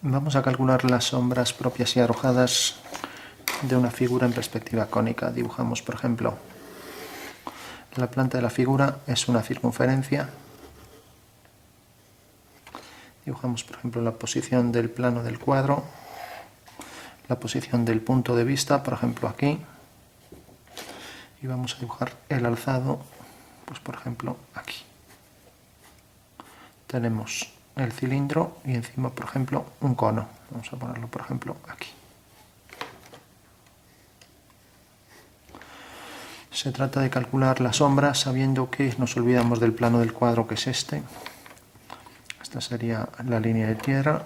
Vamos a calcular las sombras propias y arrojadas de una figura en perspectiva cónica. Dibujamos, por ejemplo, la planta de la figura es una circunferencia. Dibujamos, por ejemplo, la posición del plano del cuadro, la posición del punto de vista, por ejemplo, aquí. Y vamos a dibujar el alzado, pues por ejemplo, aquí. Tenemos el cilindro y encima, por ejemplo, un cono. Vamos a ponerlo, por ejemplo, aquí. Se trata de calcular la sombra sabiendo que nos olvidamos del plano del cuadro, que es este. Esta sería la línea de piedra.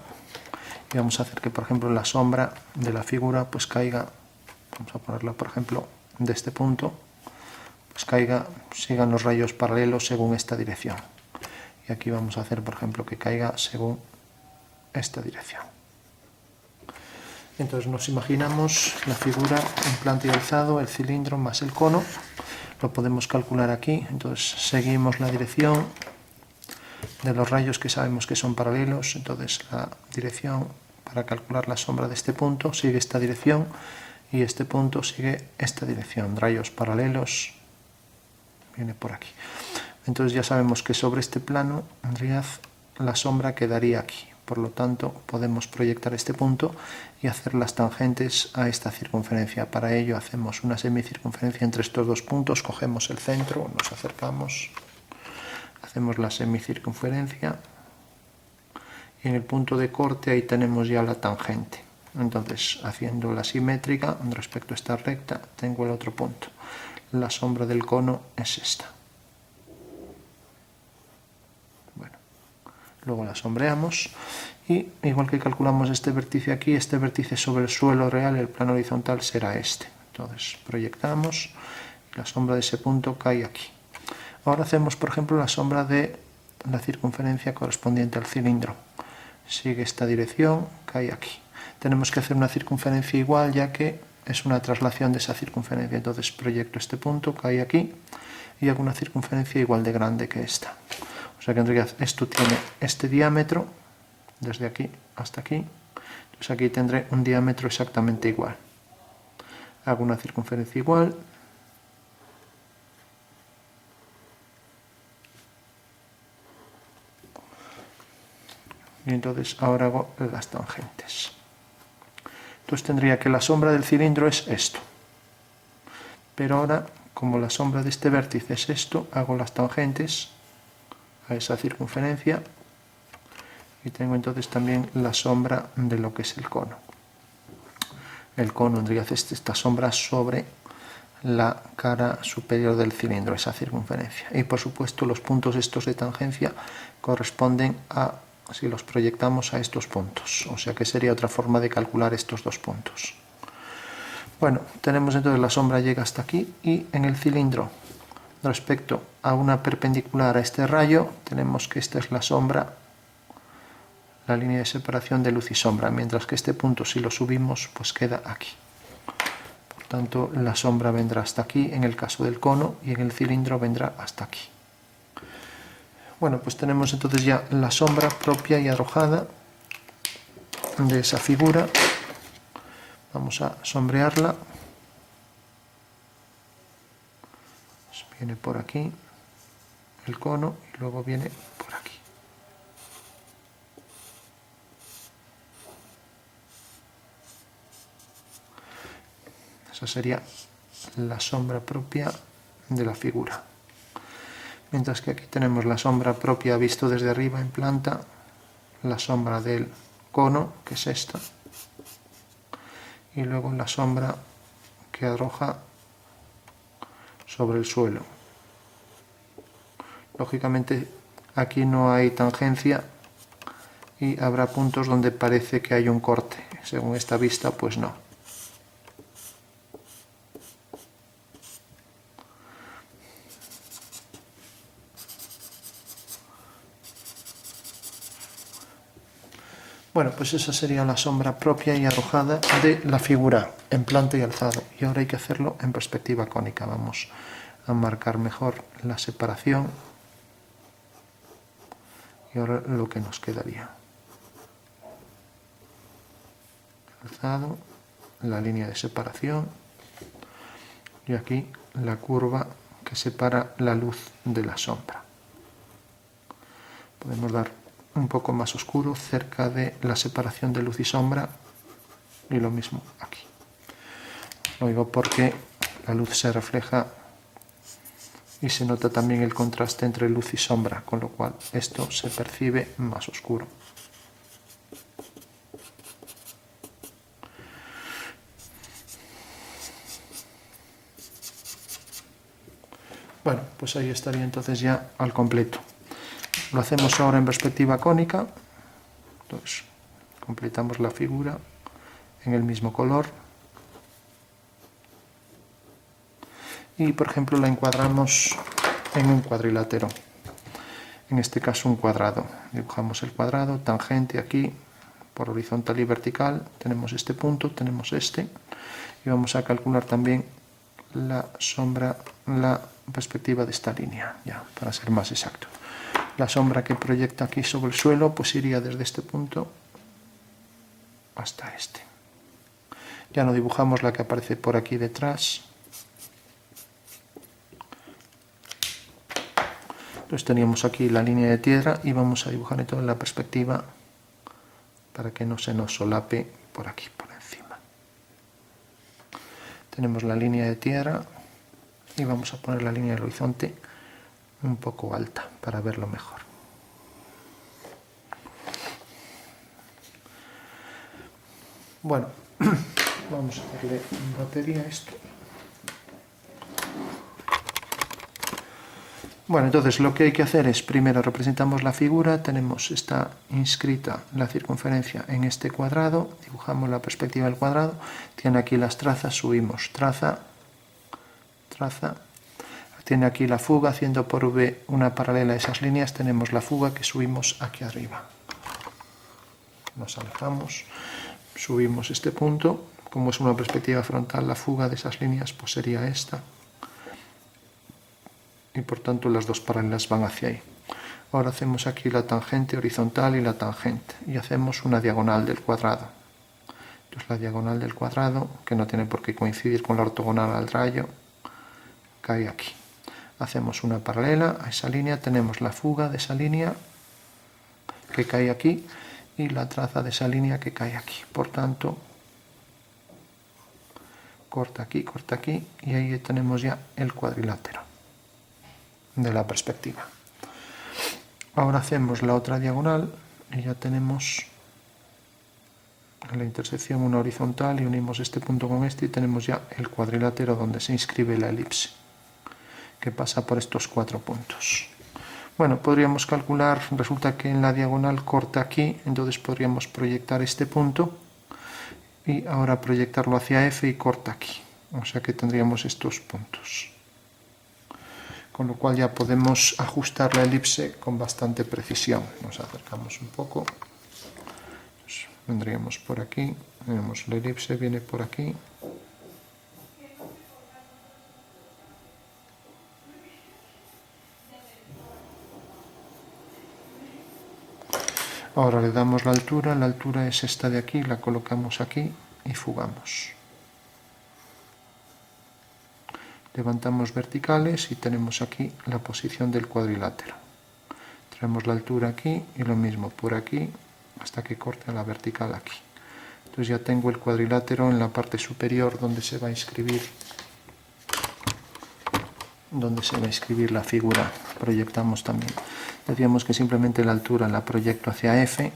Y vamos a hacer que, por ejemplo, la sombra de la figura pues caiga, vamos a ponerla, por ejemplo, de este punto, pues caiga, sigan los rayos paralelos según esta dirección. Y aquí vamos a hacer, por ejemplo, que caiga según esta dirección. Entonces nos imaginamos la figura en planta y alzado, el cilindro más el cono. Lo podemos calcular aquí. Entonces seguimos la dirección de los rayos que sabemos que son paralelos. Entonces la dirección para calcular la sombra de este punto sigue esta dirección y este punto sigue esta dirección. Rayos paralelos viene por aquí. Entonces ya sabemos que sobre este plano, en realidad, la sombra quedaría aquí. Por lo tanto, podemos proyectar este punto y hacer las tangentes a esta circunferencia. Para ello hacemos una semicircunferencia entre estos dos puntos, cogemos el centro, nos acercamos, hacemos la semicircunferencia y en el punto de corte ahí tenemos ya la tangente. Entonces, haciendo la simétrica respecto a esta recta, tengo el otro punto. La sombra del cono es esta. Luego la sombreamos y igual que calculamos este vértice aquí, este vértice sobre el suelo real, el plano horizontal será este. Entonces proyectamos y la sombra de ese punto cae aquí. Ahora hacemos, por ejemplo, la sombra de la circunferencia correspondiente al cilindro. Sigue esta dirección, cae aquí. Tenemos que hacer una circunferencia igual ya que es una traslación de esa circunferencia. Entonces proyecto este punto, cae aquí y hago una circunferencia igual de grande que esta. O sea que en realidad esto tiene este diámetro, desde aquí hasta aquí. Entonces aquí tendré un diámetro exactamente igual. Hago una circunferencia igual. Y entonces ahora hago las tangentes. Entonces tendría que la sombra del cilindro es esto. Pero ahora, como la sombra de este vértice es esto, hago las tangentes a esa circunferencia y tengo entonces también la sombra de lo que es el cono. El cono tendría esta sombra sobre la cara superior del cilindro, esa circunferencia. Y por supuesto los puntos estos de tangencia corresponden a, si los proyectamos, a estos puntos. O sea que sería otra forma de calcular estos dos puntos. Bueno, tenemos entonces la sombra llega hasta aquí y en el cilindro, respecto a una perpendicular a este rayo, tenemos que esta es la sombra, la línea de separación de luz y sombra, mientras que este punto, si lo subimos, pues queda aquí. Por tanto, la sombra vendrá hasta aquí en el caso del cono y en el cilindro vendrá hasta aquí. Bueno, pues tenemos entonces ya la sombra propia y arrojada de esa figura. Vamos a sombrearla. Viene por aquí el cono y luego viene por aquí. Esa sería la sombra propia de la figura. Mientras que aquí tenemos la sombra propia visto desde arriba en planta, la sombra del cono, que es esta, y luego la sombra que arroja sobre el suelo. Lógicamente aquí no hay tangencia y habrá puntos donde parece que hay un corte. Según esta vista, pues no. Bueno, pues esa sería la sombra propia y arrojada de la figura en planta y alzado. Y ahora hay que hacerlo en perspectiva cónica. Vamos a marcar mejor la separación. Y ahora lo que nos quedaría. cruzado, la línea de separación y aquí la curva que separa la luz de la sombra. Podemos dar un poco más oscuro cerca de la separación de luz y sombra y lo mismo aquí. Lo digo porque la luz se refleja y se nota también el contraste entre luz y sombra, con lo cual esto se percibe más oscuro. Bueno, pues ahí estaría entonces ya al completo. Lo hacemos ahora en perspectiva cónica. Entonces, completamos la figura en el mismo color. Y, por ejemplo, la encuadramos en un cuadrilátero. En este caso, un cuadrado. Dibujamos el cuadrado, tangente aquí, por horizontal y vertical. Tenemos este punto, tenemos este. Y vamos a calcular también la sombra, la perspectiva de esta línea, ya, para ser más exacto. La sombra que proyecta aquí sobre el suelo, pues iría desde este punto hasta este. Ya no dibujamos la que aparece por aquí detrás. Entonces teníamos aquí la línea de tierra y vamos a dibujar entonces la perspectiva para que no se nos solape por aquí, por encima. Tenemos la línea de tierra y vamos a poner la línea del horizonte un poco alta para verlo mejor. Bueno, vamos a darle batería a esto. Bueno, entonces lo que hay que hacer es, primero representamos la figura, está inscrita la circunferencia en este cuadrado, dibujamos la perspectiva del cuadrado, tiene aquí las trazas, subimos traza, traza, tiene aquí la fuga, haciendo por V una paralela a esas líneas, tenemos la fuga que subimos aquí arriba. Nos alejamos, subimos este punto, como es una perspectiva frontal, la fuga de esas líneas pues sería esta. Y por tanto las dos paralelas van hacia ahí. Ahora hacemos aquí la tangente horizontal y la tangente y hacemos una diagonal del cuadrado. Entonces la diagonal del cuadrado, que no tiene por qué coincidir con la ortogonal al rayo, cae aquí. Hacemos una paralela a esa línea, tenemos la fuga de esa línea que cae aquí y la traza de esa línea que cae aquí. Por tanto, corta aquí y ahí tenemos ya el cuadrilátero de la perspectiva. Ahora hacemos la otra diagonal y ya tenemos en la intersección una horizontal y unimos este punto con este y tenemos ya el cuadrilátero donde se inscribe la elipse que pasa por estos 4 puntos. Bueno, podríamos calcular, resulta que en la diagonal corta aquí, entonces podríamos proyectar este punto y ahora proyectarlo hacia F y corta aquí, o sea que tendríamos estos puntos. Con lo cual ya podemos ajustar la elipse con bastante precisión. Nos acercamos un poco. Pues vendríamos por aquí. Tenemos la elipse, viene por aquí. Ahora le damos la altura es esta de aquí, la colocamos aquí y fugamos. Levantamos verticales y tenemos aquí la posición del cuadrilátero. Traemos la altura aquí y lo mismo por aquí hasta que corte la vertical aquí. Entonces ya tengo el cuadrilátero en la parte superior donde se va a inscribir la figura. Proyectamos también. Decíamos que simplemente la altura la proyecto hacia F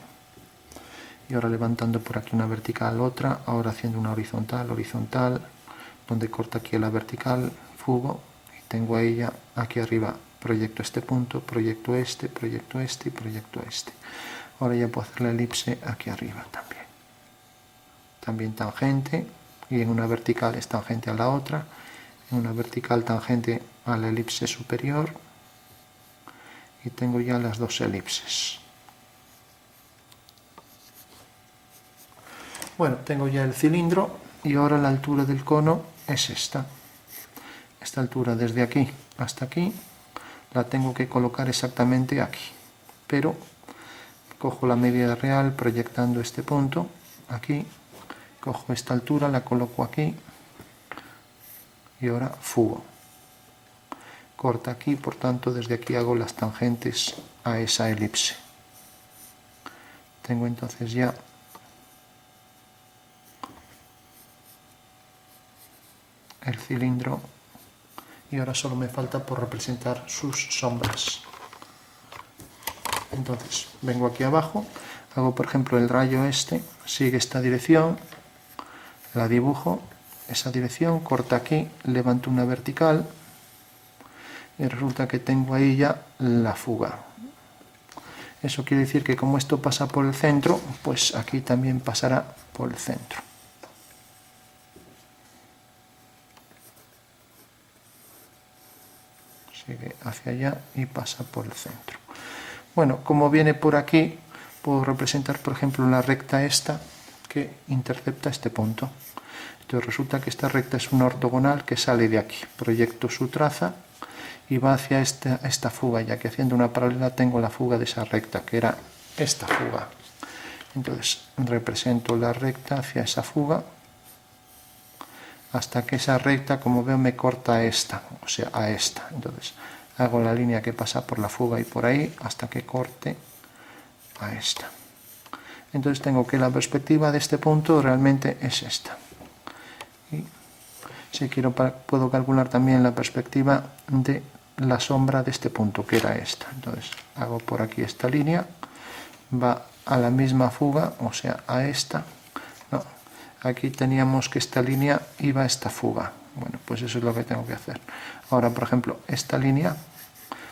y ahora levantando por aquí una vertical, otra, ahora haciendo una horizontal, donde corta aquí la vertical, fugo y tengo a ella aquí arriba, proyecto este punto, proyecto este y proyecto este. Ahora ya puedo hacer la elipse aquí arriba también tangente, y en una vertical es tangente a la otra, en una vertical tangente a la elipse superior y tengo ya las dos elipses. Bueno, tengo ya el cilindro y ahora la altura del cono es esta altura desde aquí hasta aquí la tengo que colocar exactamente aquí, pero cojo la medida real proyectando este punto aquí cojo esta altura, la coloco aquí y ahora fugo. Corta aquí, por tanto desde aquí hago las tangentes a esa elipse. Tengo entonces ya el cilindro y ahora solo me falta por representar sus sombras. Entonces vengo aquí abajo, hago por ejemplo el rayo este, sigue esta dirección, la dibujo, esa dirección, corta aquí, levanto una vertical y resulta que tengo ahí ya la fuga. Eso quiere decir que como esto pasa por el centro, pues aquí también pasará por el centro. Sigue hacia allá y pasa por el centro. Bueno, como viene por aquí, puedo representar, por ejemplo, la recta esta que intercepta este punto. Entonces resulta que esta recta es una ortogonal que sale de aquí. Proyecto su traza y va hacia esta fuga, ya que haciendo una paralela tengo la fuga de esa recta, que era esta fuga. Entonces represento la recta hacia esa fuga, hasta que esa recta, como veo, me corta a esta, o sea, a esta. Entonces hago la línea que pasa por la fuga y por ahí, hasta que corte a esta. Entonces tengo que la perspectiva de este punto realmente es esta. Y si quiero, puedo calcular también la perspectiva de la sombra de este punto, que era esta. Entonces hago por aquí esta línea, va a la misma fuga, o sea, a esta. No, aquí teníamos que esta línea iba a esta fuga. Bueno, pues eso es lo que tengo que hacer. Ahora, por ejemplo, esta línea,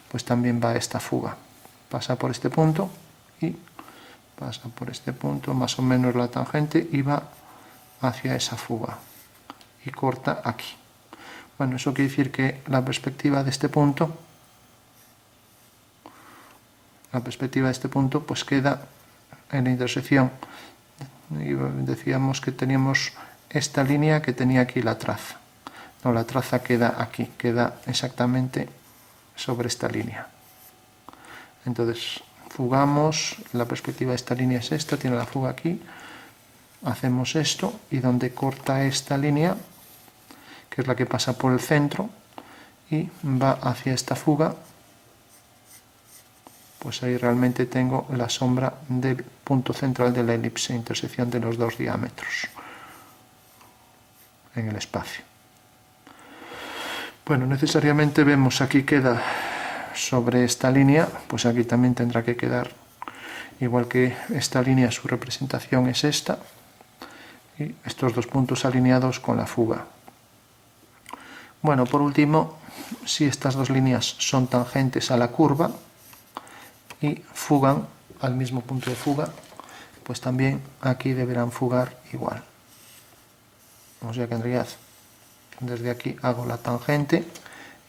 pues también va a esta fuga. Pasa por este punto y pasa por este punto, más o menos la tangente, y va hacia esa fuga. Y corta aquí. Bueno, eso quiere decir que la perspectiva de este punto, pues queda en la intersección. Y decíamos que teníamos esta línea que tenía aquí la traza. No, la traza queda aquí, queda exactamente sobre esta línea. Entonces fugamos, la perspectiva de esta línea es esta, tiene la fuga aquí. Hacemos esto y donde corta esta línea, que es la que pasa por el centro y va hacia esta fuga, pues ahí realmente tengo la sombra del punto central de la elipse, intersección de los dos diámetros en el espacio. Bueno, necesariamente vemos aquí queda sobre esta línea, pues aquí también tendrá que quedar, igual que esta línea, su representación es esta, y estos dos puntos alineados con la fuga. Bueno, por último, si estas dos líneas son tangentes a la curva y fugan al mismo punto de fuga, pues también aquí deberán fugar igual. O sea que en realidad desde aquí hago la tangente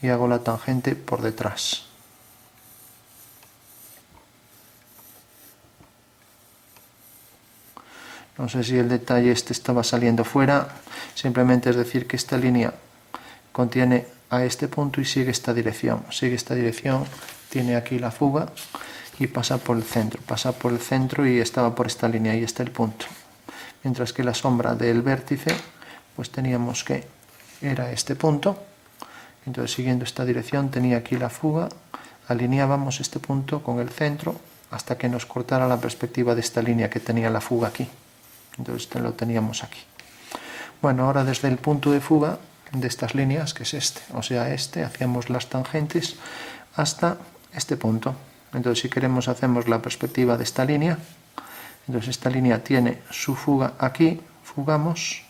y hago la tangente por detrás. No sé si el detalle este estaba saliendo fuera, simplemente es decir que esta línea contiene a este punto y sigue esta dirección, tiene aquí la fuga y pasa por el centro y estaba por esta línea, y está el punto. Mientras que la sombra del vértice, pues teníamos que era este punto, entonces siguiendo esta dirección tenía aquí la fuga, alineábamos este punto con el centro hasta que nos cortara la perspectiva de esta línea que tenía la fuga aquí, entonces lo teníamos aquí. Bueno, ahora desde el punto de fuga de estas líneas, que es este, o sea este, hacíamos las tangentes hasta este punto. Entonces si queremos hacemos la perspectiva de esta línea, entonces esta línea tiene su fuga aquí, fugamos,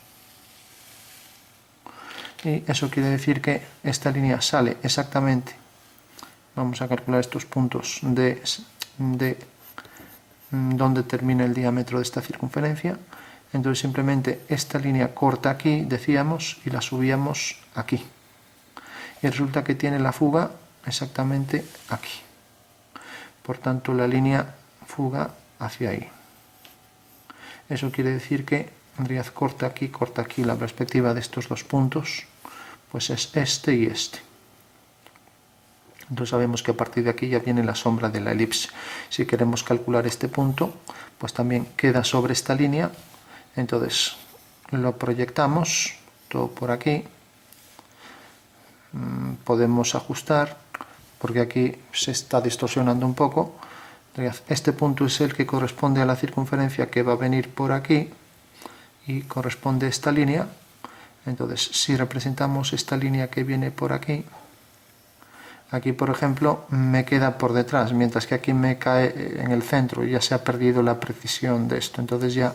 y eso quiere decir que esta línea sale exactamente, vamos a calcular estos puntos de donde termina el diámetro de esta circunferencia. Entonces simplemente esta línea corta aquí, decíamos, y la subíamos aquí. Y resulta que tiene la fuga exactamente aquí. Por tanto, la línea fuga hacia ahí. Eso quiere decir que en realidad corta aquí, la perspectiva de estos dos puntos, pues es este y este. Entonces sabemos que a partir de aquí ya viene la sombra de la elipse. Si queremos calcular este punto, pues también queda sobre esta línea. Entonces lo proyectamos todo por aquí. Podemos ajustar, porque aquí se está distorsionando un poco. Este punto es el que corresponde a la circunferencia que va a venir por aquí y corresponde a esta línea. Entonces, si representamos esta línea que viene por aquí, aquí por ejemplo me queda por detrás, mientras que aquí me cae en el centro, ya se ha perdido la precisión de esto, entonces ya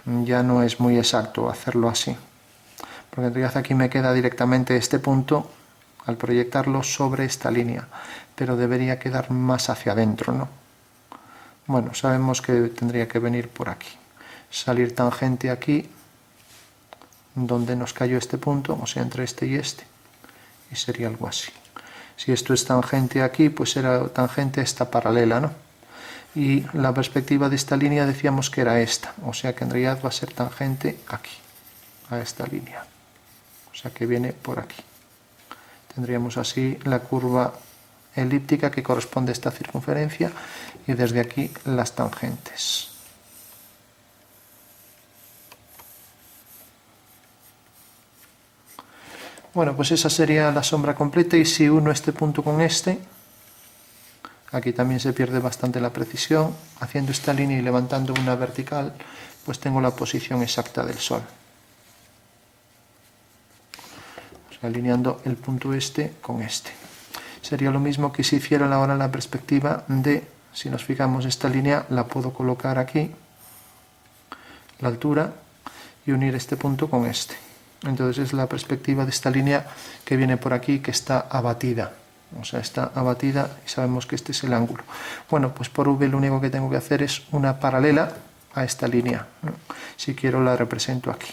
no es muy exacto hacerlo así, porque en realidad aquí me queda directamente este punto al proyectarlo sobre esta línea, pero debería quedar más hacia adentro, ¿no? Bueno, sabemos que tendría que venir por aquí, salir tangente aquí, donde nos cayó este punto, o sea, entre este y este, y sería algo así. Si esto es tangente aquí, pues era tangente a esta paralela, ¿no? Y la perspectiva de esta línea decíamos que era esta, o sea que en realidad va a ser tangente aquí, a esta línea, o sea que viene por aquí. Tendríamos así la curva elíptica que corresponde a esta circunferencia y desde aquí las tangentes. Bueno, pues esa sería la sombra completa, y si uno este punto con este, aquí también se pierde bastante la precisión. Haciendo esta línea y levantando una vertical, pues tengo la posición exacta del Sol. O sea, alineando el punto este con este. Sería lo mismo que si hiciera ahora la perspectiva de, si nos fijamos, esta línea la puedo colocar aquí, la altura, y unir este punto con este. Entonces es la perspectiva de esta línea que viene por aquí, que está abatida. O sea, está abatida y sabemos que este es el ángulo. Bueno, pues por V lo único que tengo que hacer es una paralela a esta línea. Si quiero la represento aquí.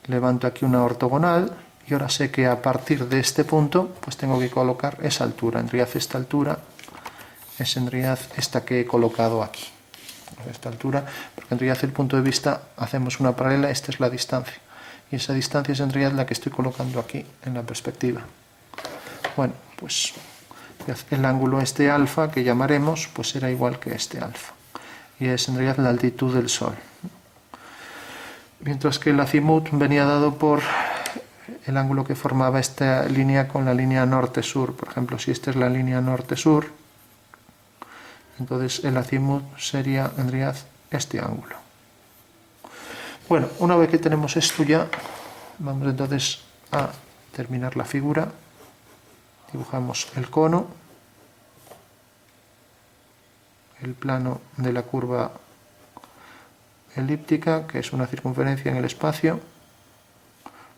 Levanto aquí una ortogonal y ahora sé que a partir de este punto pues tengo que colocar esa altura. En realidad esta altura es en realidad esta que he colocado aquí. Esta altura, porque en realidad el punto de vista hacemos una paralela, esta es la distancia y esa distancia es en realidad la que estoy colocando aquí en la perspectiva. Bueno, pues el ángulo este alfa que llamaremos pues será igual que este alfa y es en realidad la altitud del Sol, mientras que el azimut venía dado por el ángulo que formaba esta línea con la línea norte-sur. Por ejemplo, si esta es la línea norte-sur, entonces el azimut sería en realidad este ángulo. Bueno, una vez que tenemos esto ya, vamos entonces a terminar la figura. Dibujamos el cono, el plano de la curva elíptica, que es una circunferencia en el espacio,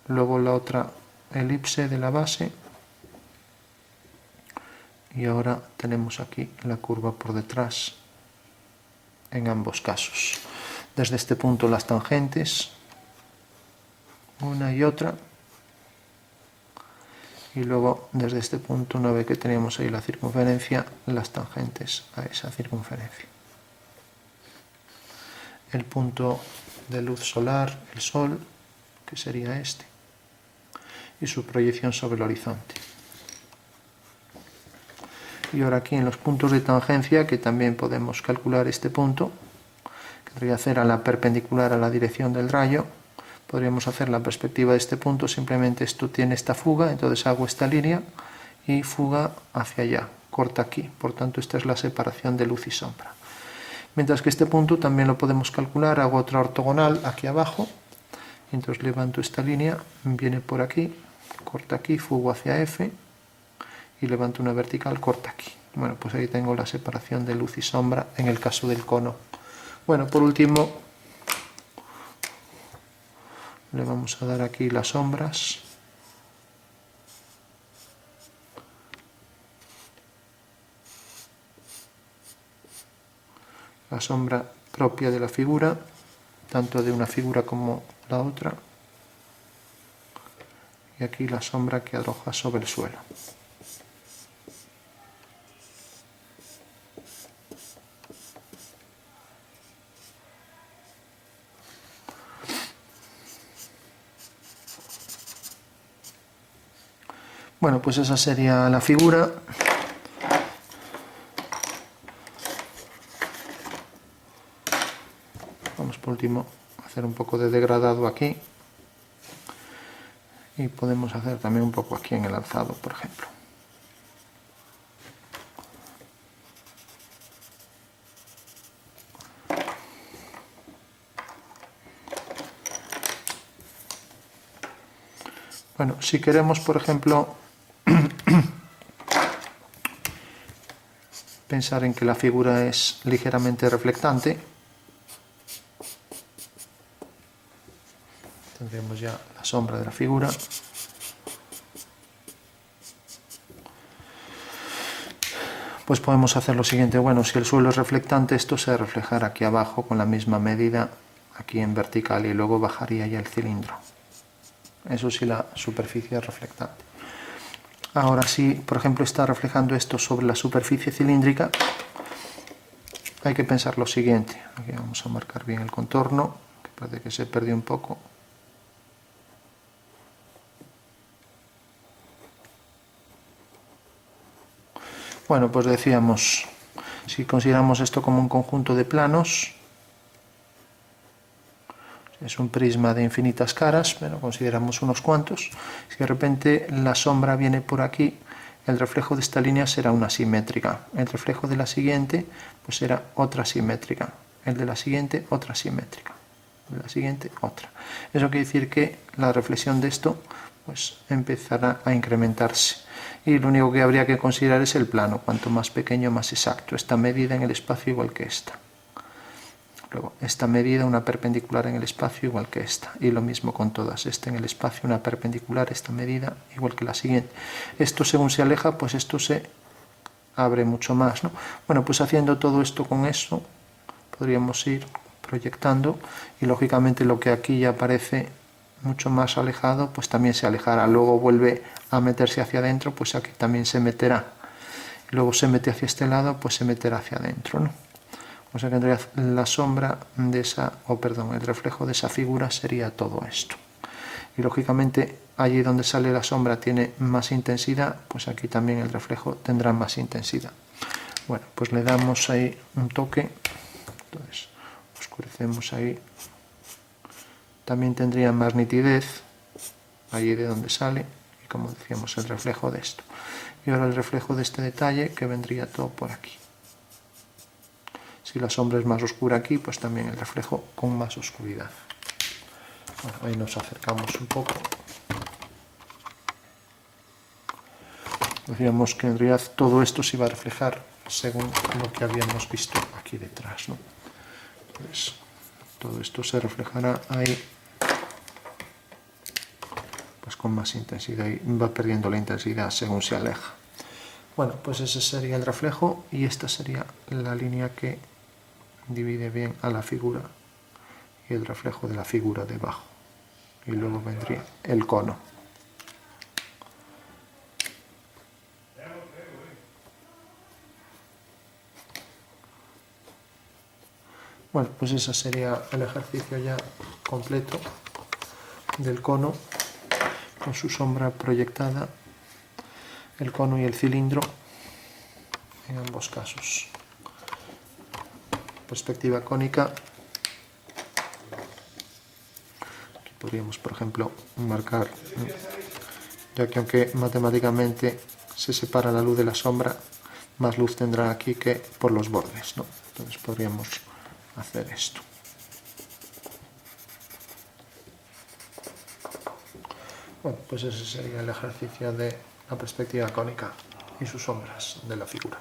luego la otra elipse de la base, y ahora tenemos aquí la curva por detrás en ambos casos. Desde este punto las tangentes, una y otra, y luego desde este punto, una vez que tenemos ahí la circunferencia, las tangentes a esa circunferencia. El punto de luz solar, el Sol, que sería este, y su proyección sobre el horizonte. Y ahora aquí en los puntos de tangencia, que también podemos calcular este punto, que debería ser a la perpendicular a la dirección del rayo, podríamos hacer la perspectiva de este punto. Simplemente esto tiene esta fuga, entonces hago esta línea y fuga hacia allá, corta aquí, por tanto esta es la separación de luz y sombra. Mientras que este punto también lo podemos calcular, hago otra ortogonal aquí abajo, entonces levanto esta línea, viene por aquí, corta aquí, fugo hacia F, y levanto una vertical, corta aquí. Bueno, pues ahí tengo la separación de luz y sombra en el caso del cono. Bueno, por último, le vamos a dar aquí las sombras. La sombra propia de la figura, tanto de una figura como la otra. Y aquí la sombra que arroja sobre el suelo. Bueno, pues esa sería la figura. Vamos por último hacer un poco de degradado aquí y podemos hacer también un poco aquí en el alzado, por ejemplo. Bueno, si queremos, por ejemplo, pensar en que la figura es ligeramente reflectante, tendremos ya la sombra de la figura. Pues podemos hacer lo siguiente. Bueno, si el suelo es reflectante, esto se reflejará aquí abajo con la misma medida aquí en vertical y luego bajaría ya el cilindro. Eso sí, la superficie es reflectante. Ahora, si por ejemplo está reflejando esto sobre la superficie cilíndrica, hay que pensar lo siguiente. Aquí vamos a marcar bien el contorno, que parece que se perdió un poco. Bueno, pues decíamos, si consideramos esto como un conjunto de planos, es un prisma de infinitas caras, pero consideramos unos cuantos. Si de repente la sombra viene por aquí, el reflejo de esta línea será una simétrica. El reflejo de la siguiente pues será otra simétrica. El de la siguiente otra simétrica. De la siguiente otra. Eso quiere decir que la reflexión de esto pues empezará a incrementarse. Y lo único que habría que considerar es el plano. Cuanto más pequeño, más exacto. Esta medida en el espacio igual que esta. Luego, esta medida una perpendicular en el espacio igual que esta. Y lo mismo con todas. Esta en el espacio una perpendicular, esta medida igual que la siguiente. Esto según se aleja, pues esto se abre mucho más, ¿no? Bueno, pues haciendo todo esto con eso, podríamos ir proyectando y lógicamente lo que aquí ya parece mucho más alejado, pues también se alejará. Luego vuelve a meterse hacia adentro, pues aquí también se meterá. Luego se mete hacia este lado, pues se meterá hacia adentro, ¿no? O sea que en realidad la sombra de esa, el reflejo de esa figura sería todo esto. Y lógicamente allí donde sale la sombra tiene más intensidad, pues aquí también el reflejo tendrá más intensidad. Bueno, pues le damos ahí un toque, entonces oscurecemos ahí. También tendría más nitidez allí de donde sale, y como decíamos el reflejo de esto. Y ahora el reflejo de este detalle que vendría todo por aquí. Si la sombra es más oscura aquí, pues también el reflejo con más oscuridad. Bueno, ahí nos acercamos un poco. Decíamos que en realidad todo esto se iba a reflejar según lo que habíamos visto aquí detrás, ¿no? Pues todo esto se reflejará ahí pues con más intensidad y va perdiendo la intensidad según se aleja. Bueno, pues ese sería el reflejo y esta sería la línea que divide bien a la figura y el reflejo de la figura debajo. Y luego vendría el cono. Bueno, pues ese sería el ejercicio ya completo del cono con su sombra proyectada, el cono y el cilindro en ambos casos. Perspectiva cónica. Aquí podríamos, por ejemplo, marcar, ya que aunque matemáticamente se separa la luz de la sombra, más luz tendrá aquí que por los bordes, ¿no? Entonces podríamos hacer esto. Bueno, pues ese sería el ejercicio de la perspectiva cónica y sus sombras de la figura.